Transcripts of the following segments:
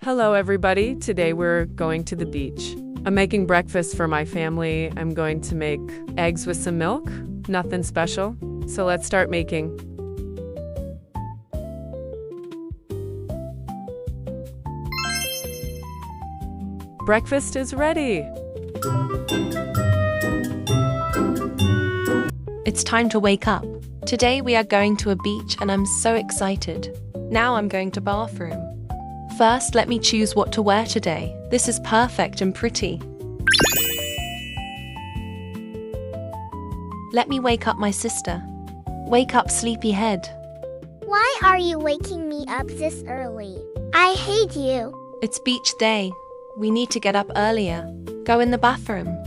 Hello everybody, today we're going to the beach. I'm making breakfast for my family. I'm going to make eggs with some milk, nothing special. So let's start making. Breakfast is ready. It's time to wake up. Today we are going to a beach and I'm so excited. Now I'm going to bathroom. First, let me choose what to wear today. This is perfect and pretty. Let me wake up my sister. Wake up, sleepyhead. Why are you waking me up this early? I hate you. It's beach day. We need to get up earlier. Go in the bathroom.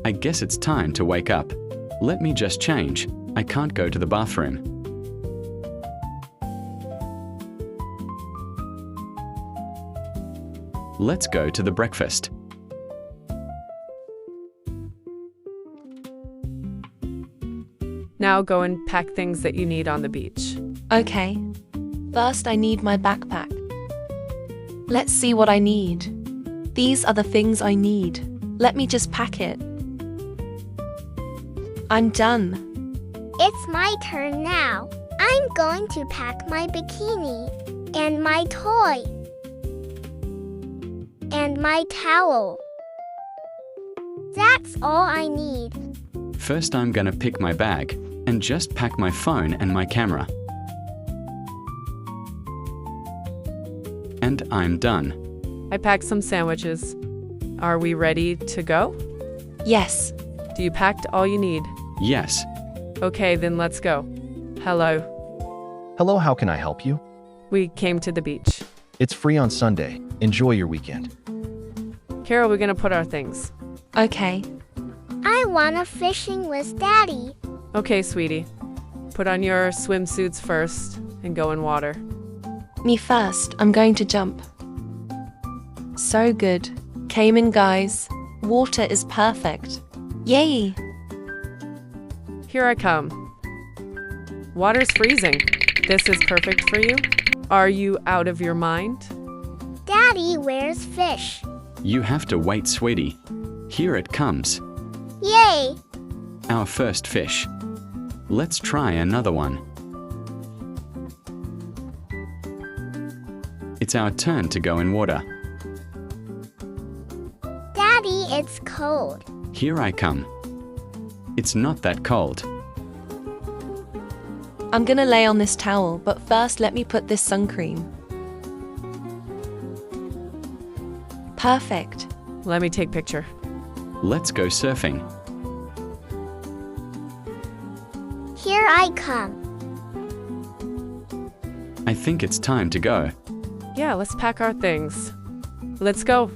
I guess it's time to wake up. Let me just change. I can't go to the bathroom. Let's go to the breakfast. Now go and pack things that you need on the beach. Okay. First, I need my backpack. Let's see what I need. These are the things I need. Let me just pack it. I'm done. It's my turn now. I'm going to pack my bikini and my toy and my towel. That's all I need. First, I'm gonna pick my bag and just pack my phone and my camera. And I'm done. I packed some sandwiches. Are we ready to go? Yes. Do you packed all you need? Yes. Okay, then let's go. Hello. Hello, how can I help you? We came to the beach. It's free on Sunday. Enjoy your weekend. Carol, we're gonna put our things. Okay. I wanna fishing with Daddy. Okay, sweetie. Put on your swimsuits first and go in water. Me first. I'm going to jump. So good. Came in, guys. Water is perfect. Yay! Here I come. Water's freezing. This is perfect for you. Are you out of your mind? Daddy, where's fish? You have to wait, sweetie. Here it comes. Yay! Our first fish. Let's try another one. It's our turn to go in water. Daddy, it's cold. Here I come. It's not that cold. I'm gonna lay on this towel, but first let me put this sun cream. Perfect. Let me take picture. Let's go surfing. Here I come. I think it's time to go. Yeah, let's pack our things. Let's go.